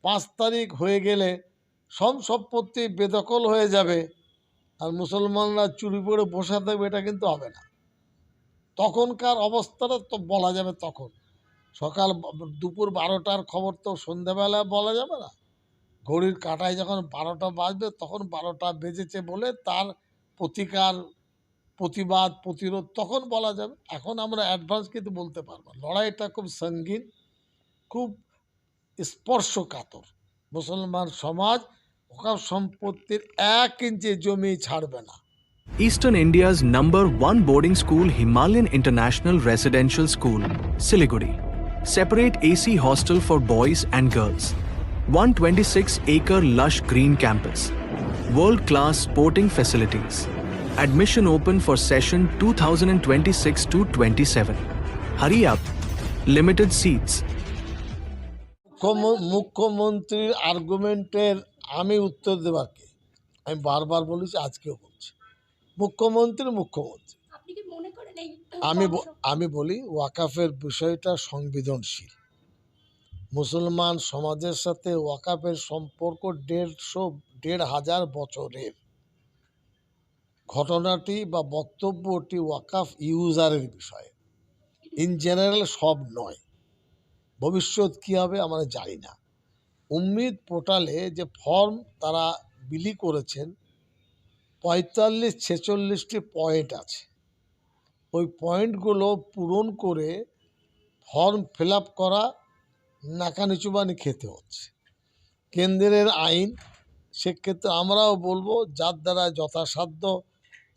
5 তারিখ হয়ে গেলে সব সম্পত্তি বেদখল হয়ে যাবে আর মুসলমানরা চুরি করে বসে থাকবে, এটা কিন্তু হবে না। তখনকার অবস্থাটা তো বলা যাবে তখন। সকাল দুপুর 12টার খবর তো সন্ধ্যাবেলা বলা যাবে না। ঘড়ির কাঁটায় যখন 12টা বাজবে তখন 12টা বেজেছে বলে তার প্রতিকার, প্রতিবাদ, প্রতিরোধ তখন বলা যাবে। এখন আমরা অ্যাডভান্স কিন্তু বলতে পারবো না। লড়াইটা খুব সঙ্গীন, খুব স্পর্শকাতর। মুসলমান সমাজ ওকাব সম্পত্তির 1 ইঞ্চি জমি ছাড়বে না। Eastern India's #1 boarding school, Himalayan International Residential School, Siliguri. Separate AC hostel for boys and girls. 126-acre lush green campus. World-class sporting facilities. Admission open for session 2026-27. Hurry up. Limited seats. মুখ্যমন্ত্রীর আর্গুমেন্টের আমি উত্তর দেবার কে? আমি বারবার বলেছি, আজকেও বলছি, মুখ্যমন্ত্রী আমি বলি ওয়াকাফের বিষয়টা সংবেদনশীল। মুসলমান সমাজের সাথে ওয়াকাফের সম্পর্ক 1,500 বছরের। ঘটনাটি বা বক্তব্যটি ওয়াকাফ ইউজারের বিষয়ে, ইন জেনারেল সব নয়। ভবিষ্যৎ কী হবে আমরা জানি না। উম্মিদ পোর্টালে যে ফর্ম তারা বিলি করেছেন 45-46টি পয়েন্ট আছে। ওই পয়েন্টগুলো পূরণ করে ফর্ম ফিল আপ করা নাকানিচুবানি খেতে হচ্ছে। কেন্দ্রের আইন, সেক্ষেত্রে আমরাও বলবো যার দ্বারা যথাসাধ্য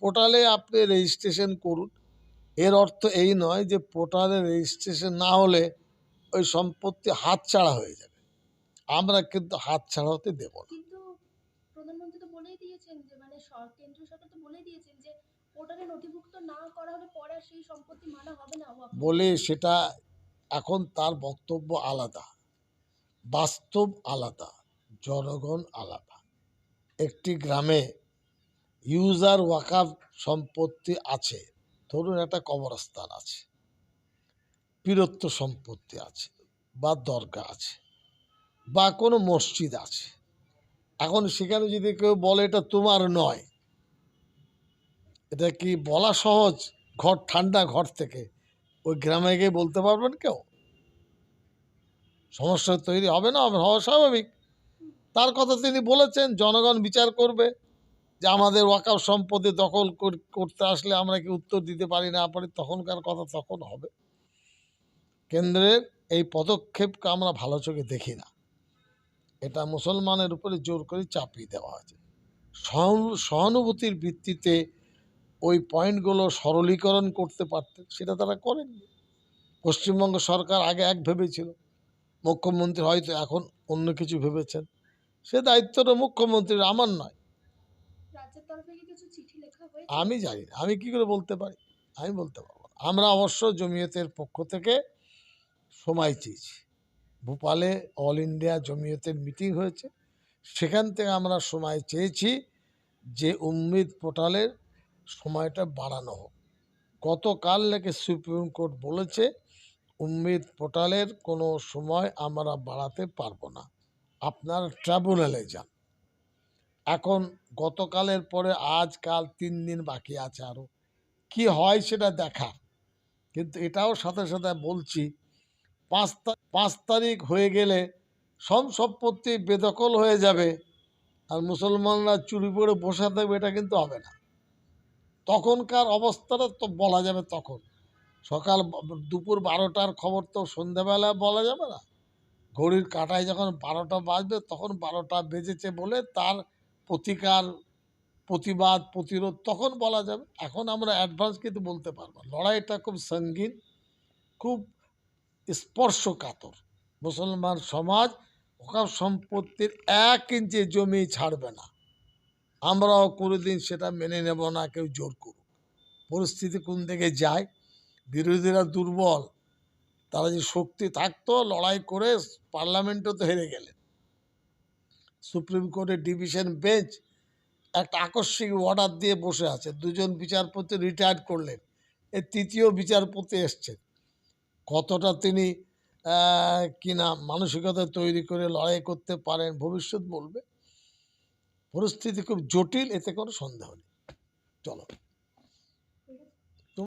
পোর্টালে আপনি রেজিস্ট্রেশন করুন। এর অর্থ এই নয় যে পোর্টালে রেজিস্ট্রেশন না হলে ওই সম্পত্তি হাতছাড়া হয়ে যাবে। আমরা কিন্তু হাতছাড়া হতে দেব না। কিন্তু প্রধানমন্ত্রী তো বলেই দিয়েছেন যে কেন্দ্রীয় সরকার তো বলেই দিয়েছেন যে পোর্টালে নথিভুক্ত না করা হলে পরে সেই সম্পত্তি মানা হবে না। বলে সেটা এখন তার বক্তব্য আলাদা, বাস্তব আলাদা, জনগণ আলাদা। একটি গ্রামে ইউজার ওয়াকাফ সম্পত্তি আছে, ধরুন একটা কবরস্থান আছে, পীরত্ব সম্পত্তি আছে, বা দরগা আছে, বা কোনো মসজিদ আছে। এখন সেখানে যদি কেউ বলে এটা তোমার নয়, এটা কি বলা সহজ? ঘর ঠান্ডা, ঘর থেকে ওই গ্রামে গিয়ে বলতে পারবেন কেউ? সমস্যা তৈরি হবে না? হওয়া স্বাভাবিক। তার কথা তিনি বলেছেন, জনগণ বিচার করবে যে আমাদের ওয়াকাফ সম্পত্তি দখল করতে আসলে আমরা কি উত্তর দিতে পারি না পারি, তখনকার কথা তখন হবে। কেন্দ্রের এই পদক্ষেপকে আমরা ভালো চোখে দেখি না। এটা মুসলমানের উপরে জোর করে চাপিয়ে দেওয়া হয়েছে। সহানুভূতির ভিত্তিতে ওই পয়েন্টগুলো সরলীকরণ করতে পারতেন, সেটা তারা করেননি। পশ্চিমবঙ্গ সরকার আগে এক ভেবেছিল, মুখ্যমন্ত্রী হয়তো এখন অন্য কিছু ভেবেছেন। সে দায়িত্বটা মুখ্যমন্ত্রীর, আমার নয়। আমি জানি না, আমি কি করে বলতে পারি? আমি বলতে পারবো না। আমরা অবশ্য জমিয়তের পক্ষ থেকে সময় চেয়েছি। ভোপালে অল ইন্ডিয়া জমিয়তের মিটিং হয়েছে, সেখান থেকে আমরা সময় চেয়েছি যে উম্মিদ পোর্টালের সময়টা বাড়ানো হোক। গতকাল নাকি সুপ্রিম কোর্ট বলেছে উম্মিদ পোর্টালের কোনো সময় আমরা বাড়াতে পারবো না, আপনার ট্রাইব্যুনালে যান। এখন গতকালের পরে আজ কাল 3 দিন বাকি আছে, আরও কি হয় সেটা দেখা। কিন্তু এটাও সাথে সাথে বলছি 5 তারিখ হয়ে গেলে সব সম্পত্তি বেদখল হয়ে যাবে আর মুসলমানরা চুরি করে বসে থাকবে, এটা কিন্তু হবে না। তখনকার অবস্থাটা তো বলা যাবে তখন। সকাল দুপুর 12টার খবর তো সন্ধ্যাবেলা বলা যাবে না। ঘড়ির কাঁটায় যখন 12টা বাজবে তখন 12টা বেজেছে বলে তার প্রতিকার, প্রতিবাদ, প্রতিরোধ তখন বলা যাবে। এখন আমরা অ্যাডভান্স কিন্তু বলতে পারবো। লড়াইটা খুব সঙ্গীন, খুব স্পর্শকাতর। মুসলমান সমাজ ওকাব সম্পত্তির 1 ইঞ্চি জমি ছাড়বে না। আমরাও কোনোদিন সেটা মেনে নেব না, কেউ জোর করুক। পরিস্থিতি কোন দিকে যায়, বিরোধীরা দুর্বল, তারা যে শক্তি থাকতো লড়াই করে পার্লামেন্টও তো হেরে গেলেন। সুপ্রিম কোর্টের ডিভিশন বেঞ্চ একটা আকস্মিক অর্ডার দিয়ে বসে আছে, 2জন বিচারপতি রিটায়ার্ড করলেন, এর 3য় বিচারপতি এসছেন। কতটা তিনি কি না মানসিকতা তৈরি করে লড়াই করতে পারেন, ভবিষ্যৎ বলবে। পরিস্থিতি খুব জটিল, এতে কোনো সন্দেহ নেই। চলো।